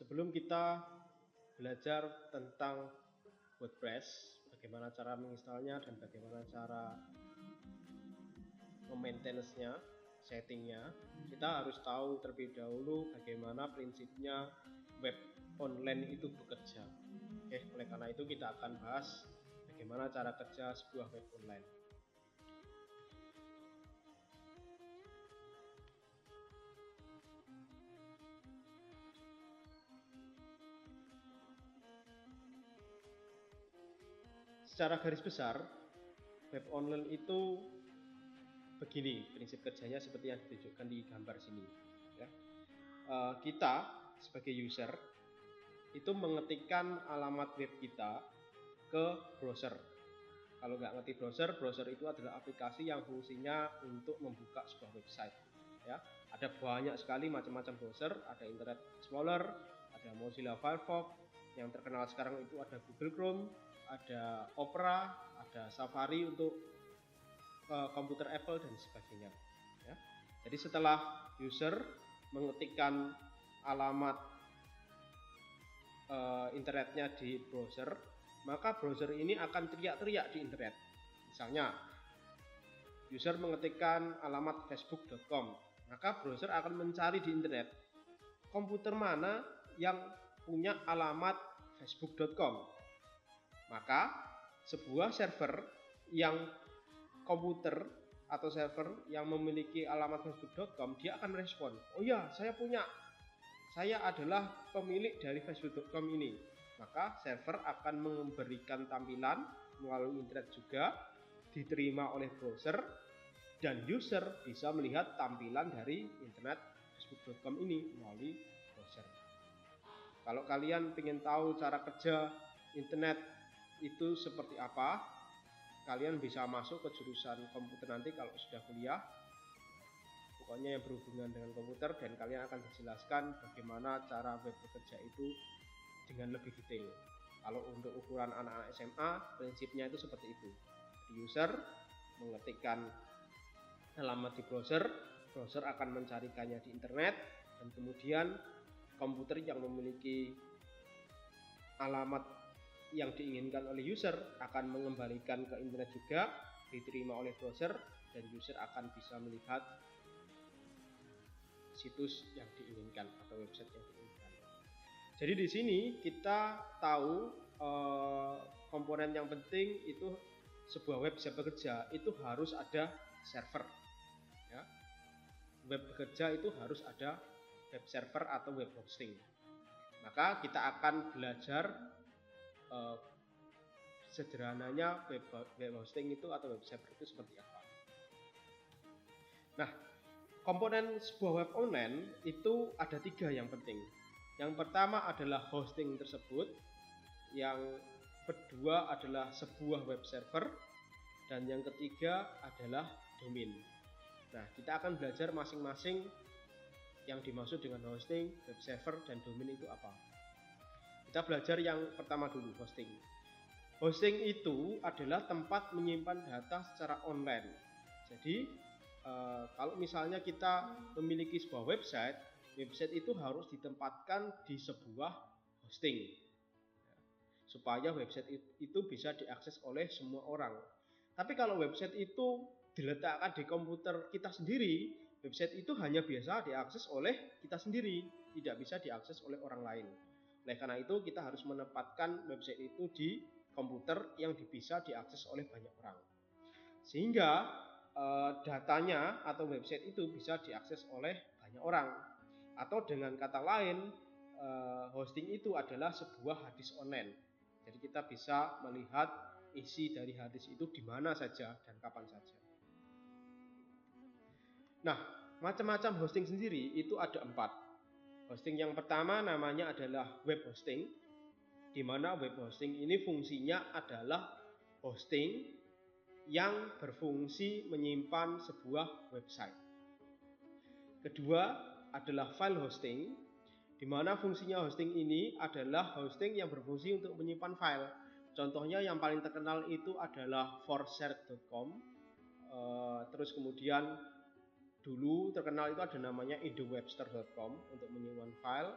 Sebelum kita belajar tentang WordPress, bagaimana cara menginstalnya dan bagaimana cara memaintenance-nya, settingnya, kita harus tahu terlebih dahulu bagaimana prinsipnya web online itu bekerja. Oke, oleh karena itu kita akan bahas bagaimana cara kerja sebuah web online. Secara garis besar, web online itu begini, prinsip kerjanya seperti yang ditunjukkan di gambar sini. Ya. Kita sebagai user itu mengetikkan alamat web kita ke browser. Kalau nggak ngerti browser, browser itu adalah aplikasi yang fungsinya untuk membuka sebuah website. Ya, ada banyak sekali macam-macam browser, ada Internet Explorer, ada Mozilla Firefox, yang terkenal sekarang itu ada Google Chrome, ada Opera, ada Safari untuk komputer Apple dan sebagainya. Ya. Jadi setelah user mengetikkan alamat internetnya di browser, maka browser ini akan teriak-teriak di internet. Misalnya, user mengetikkan alamat facebook.com, maka browser akan mencari di internet komputer mana yang punya alamat facebook.com. Maka sebuah server yang komputer atau server yang memiliki alamat facebook.com, dia akan merespon, oh ya, saya adalah pemilik dari facebook.com ini. Maka server akan memberikan tampilan melalui internet juga, diterima oleh browser, dan user bisa melihat tampilan dari internet facebook.com ini melalui browser. Kalau kalian ingin tahu cara kerja internet itu seperti apa, kalian bisa masuk ke jurusan komputer nanti kalau sudah kuliah, pokoknya yang berhubungan dengan komputer, dan kalian akan dijelaskan bagaimana cara web bekerja itu dengan lebih detail. Kalau untuk ukuran anak-anak SMA, prinsipnya itu seperti itu. User mengetikkan alamat di browser, browser akan mencarikannya di internet, dan kemudian komputer yang memiliki alamat yang diinginkan oleh user akan mengembalikan ke internet juga, diterima oleh browser, dan user akan bisa melihat situs yang diinginkan atau website yang diinginkan. Jadi di sini kita tahu komponen yang penting itu sebuah web bisa bekerja itu harus ada server. Ya. Web bekerja itu harus ada web server atau web hosting. Maka kita akan belajar sederhananya web hosting itu atau web server itu seperti apa. Nah, komponen sebuah web online itu ada 3 yang penting. Yang pertama adalah hosting tersebut, yang kedua adalah sebuah web server, dan yang ketiga adalah domain. Nah, kita akan belajar masing-masing yang dimaksud dengan hosting, web server, dan domain itu apa. Kita belajar yang pertama dulu, hosting. Hosting itu adalah tempat menyimpan data secara online. Jadi kalau misalnya kita memiliki sebuah website itu harus ditempatkan di sebuah hosting supaya website itu bisa diakses oleh semua orang. Tapi kalau website itu diletakkan di komputer kita sendiri, website itu hanya biasa diakses oleh kita sendiri, tidak bisa diakses oleh orang lain. Oleh karena itu kita harus menempatkan website itu di komputer yang bisa diakses oleh banyak orang, sehingga datanya atau website itu bisa diakses oleh banyak orang. Atau dengan kata lain, hosting itu adalah sebuah harddisk online. Jadi kita bisa melihat isi dari harddisk itu di mana saja dan kapan saja. Nah, macam-macam hosting sendiri itu ada 4. Hosting yang pertama namanya adalah web hosting, di mana web hosting ini fungsinya adalah hosting yang berfungsi menyimpan sebuah website. Kedua adalah file hosting, di mana fungsinya hosting ini adalah hosting yang berfungsi untuk menyimpan file. Contohnya yang paling terkenal itu adalah forshare.com. Terus kemudian dulu terkenal itu ada namanya idowebster.com untuk menyimpan file.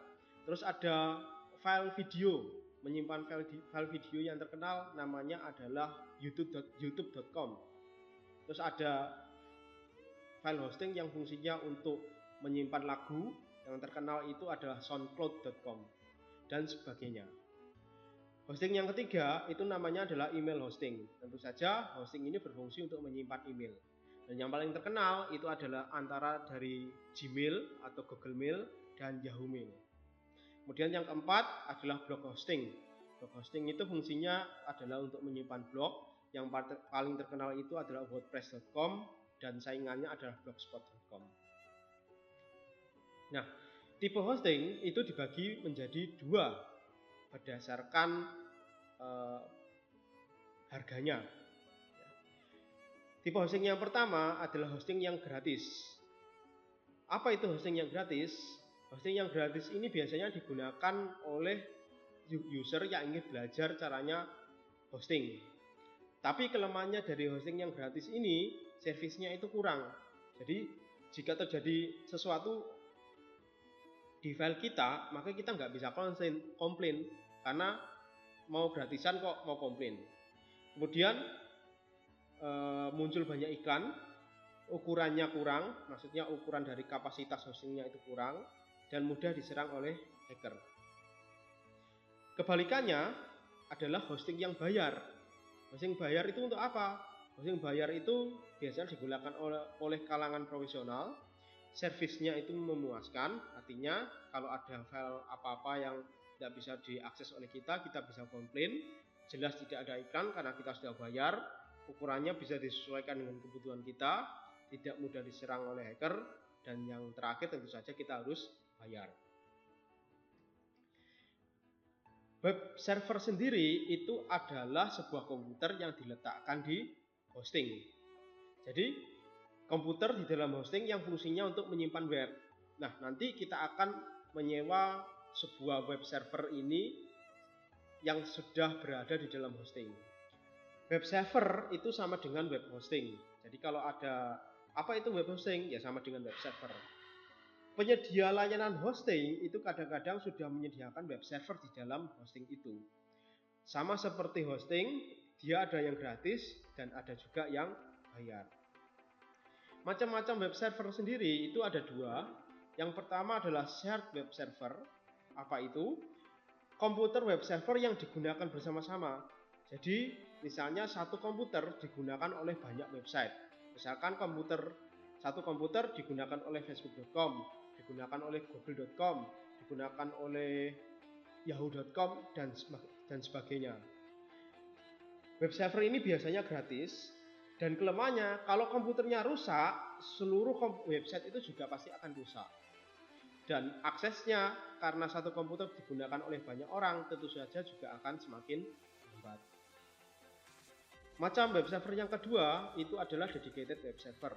Terus ada file video, menyimpan file video yang terkenal namanya adalah youtube.com. Terus ada file hosting yang fungsinya untuk menyimpan lagu yang terkenal itu adalah soundcloud.com dan sebagainya. Hosting yang ketiga itu namanya adalah email hosting. Tentu saja hosting ini berfungsi untuk menyimpan email. Dan yang paling terkenal itu adalah antara dari Gmail atau Google Mail dan Yahoo Mail. Kemudian yang keempat adalah blog hosting. Blog hosting itu fungsinya adalah untuk menyimpan blog. Yang paling terkenal itu adalah wordpress.com dan saingannya adalah blogspot.com. Nah, tipe hosting itu dibagi menjadi dua berdasarkan harganya. Tipe hosting yang pertama adalah hosting yang gratis. Apa itu hosting yang gratis? Hosting yang gratis ini biasanya digunakan oleh user yang ingin belajar caranya hosting. Tapi kelemahannya dari hosting yang gratis ini, servisnya itu kurang. Jadi jika terjadi sesuatu di file kita, maka kita nggak bisa komplain karena mau gratisan kok mau komplain. Kemudian muncul banyak iklan, ukurannya kurang, maksudnya ukuran dari kapasitas hostingnya itu kurang dan mudah diserang oleh hacker. Kebalikannya adalah hosting yang bayar. Hosting bayar itu untuk apa? Hosting bayar itu biasanya digunakan oleh kalangan profesional. Servisnya itu memuaskan, artinya kalau ada file apa-apa yang tidak bisa diakses oleh kita bisa komplain. Jelas tidak ada iklan karena kita sudah bayar. Ukurannya bisa disesuaikan dengan kebutuhan kita, tidak mudah diserang oleh hacker, dan yang terakhir tentu saja kita harus bayar. Web server sendiri itu adalah sebuah komputer yang diletakkan di hosting. Jadi komputer di dalam hosting yang fungsinya untuk menyimpan web. Nah, nanti kita akan menyewa sebuah web server ini yang sudah berada di dalam hosting. Web server itu sama dengan web hosting. Jadi kalau ada apa itu web hosting? Ya sama dengan web server. Penyedia layanan hosting itu kadang-kadang sudah menyediakan web server di dalam hosting itu. Sama seperti hosting, dia ada yang gratis dan ada juga yang bayar. Macam-macam web server sendiri itu ada dua. Yang pertama adalah shared web server. Apa itu? Komputer web server yang digunakan bersama-sama. Jadi misalnya satu komputer digunakan oleh banyak website. Misalkan satu komputer digunakan oleh facebook.com, digunakan oleh google.com, digunakan oleh yahoo.com dan sebagainya. Web server ini biasanya gratis dan kelemahannya kalau komputernya rusak, seluruh website itu juga pasti akan rusak. Dan aksesnya karena satu komputer digunakan oleh banyak orang tentu saja juga akan semakin lambat. Macam web server yang kedua itu adalah dedicated web server.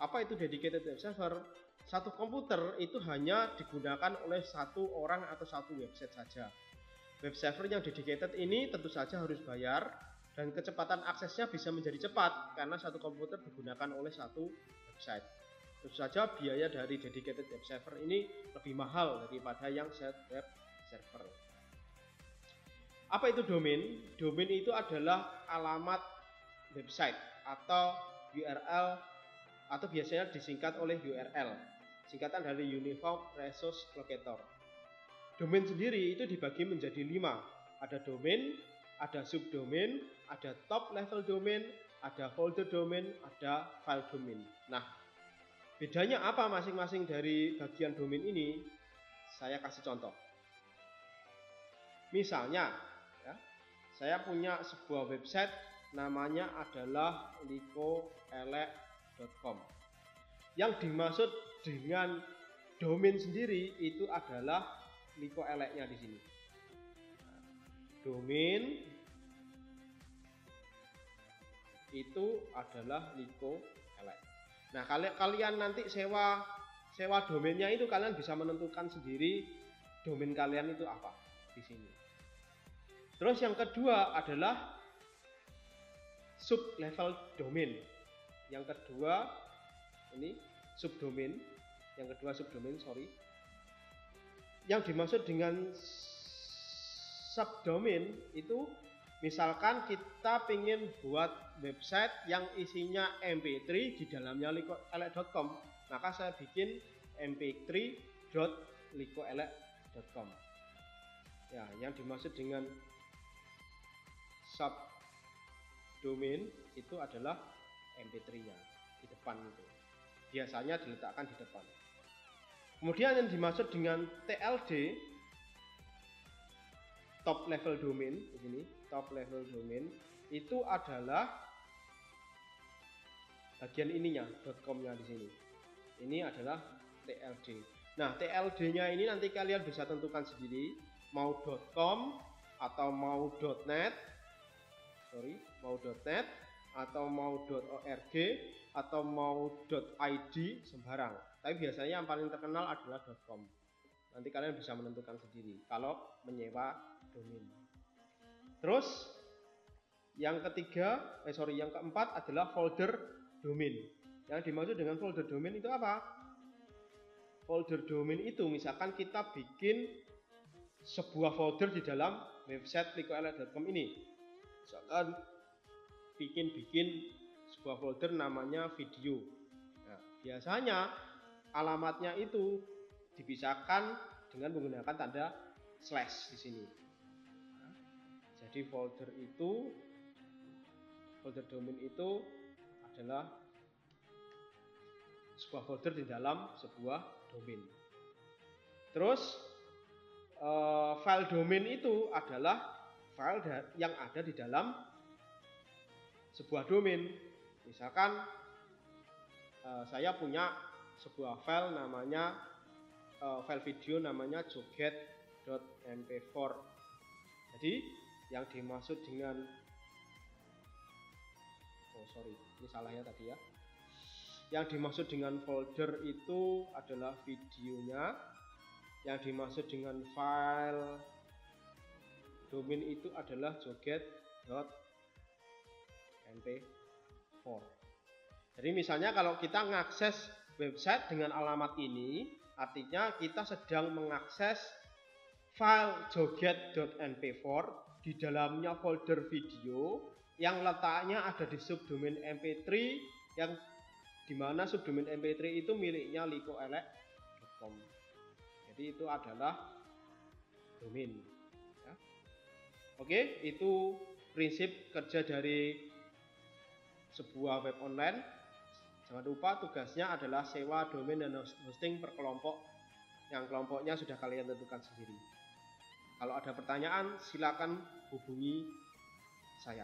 Apa itu dedicated web server? Satu komputer itu hanya digunakan oleh satu orang atau satu website saja. Web server yang dedicated ini tentu saja harus bayar dan kecepatan aksesnya bisa menjadi cepat karena satu komputer digunakan oleh satu website. Tentu saja biaya dari dedicated web server ini lebih mahal daripada yang shared web server. Apa itu domain? Domain itu adalah alamat website atau URL atau biasanya disingkat oleh URL. Singkatan dari Uniform Resource Locator. Domain sendiri itu dibagi menjadi 5. Ada domain, ada subdomain, ada top level domain, ada folder domain, ada file domain. Nah, bedanya apa masing-masing dari bagian domain ini? Saya kasih contoh. Misalnya, ya, saya punya sebuah website namanya adalah likoelek.com. Yang dimaksud dengan domain sendiri itu adalah likoeleknya di sini. Domain itu adalah likoelek. Nah, kalian nanti sewa domainnya itu kalian bisa menentukan sendiri domain kalian itu apa di sini. Terus yang kedua adalah sub level domain. Yang kedua ini subdomain. Yang kedua subdomain, yang dimaksud dengan subdomain itu misalkan kita ingin buat website yang isinya mp3 di dalamnya likoelek.com, maka saya bikin mp3.likoelek.com. Ya, yang dimaksud dengan subdomain itu adalah mp3-nya di depan itu. Biasanya diletakkan di depan. Kemudian yang dimaksud dengan TLD, top level domain, begini, top level domain itu adalah bagian ininya, .com-nya di sini. Ini adalah TLD. Nah, TLD-nya ini nanti kalian bisa tentukan sendiri, mau .com atau mau .net, atau mau .org atau mau .id, sembarang. Tapi biasanya yang paling terkenal adalah .com. Nanti kalian bisa menentukan sendiri kalau menyewa domain. Terus yang keempat adalah folder domain. Yang dimaksud dengan folder domain itu apa? Folder domain itu misalkan kita bikin sebuah folder di dalam website likoelek.com ini. Misalkan bikin sebuah folder namanya video. Nah, biasanya alamatnya itu dipisahkan dengan menggunakan tanda slash di sini. Nah, jadi folder domain itu adalah sebuah folder di dalam sebuah domain. Terus file domain itu adalah file yang ada di dalam sebuah domain. Misalkan saya punya sebuah file namanya file video namanya joget.mp4. Jadi yang dimaksud dengan ini salah ya tadi ya. Yang dimaksud dengan folder itu adalah videonya. Yang dimaksud dengan file domain itu adalah joget.mp4. Jadi misalnya kalau kita mengakses website dengan alamat ini, artinya kita sedang mengakses file joget.mp4 di dalamnya folder video yang letaknya ada di subdomain mp3, yang dimana subdomain mp3 itu miliknya likoelek.com. Jadi itu adalah domain. Ya. Oke, itu prinsip kerja dari sebuah web online. Jangan lupa tugasnya adalah sewa domain dan hosting per kelompok, yang kelompoknya sudah kalian tentukan sendiri. Kalau ada pertanyaan silakan hubungi saya.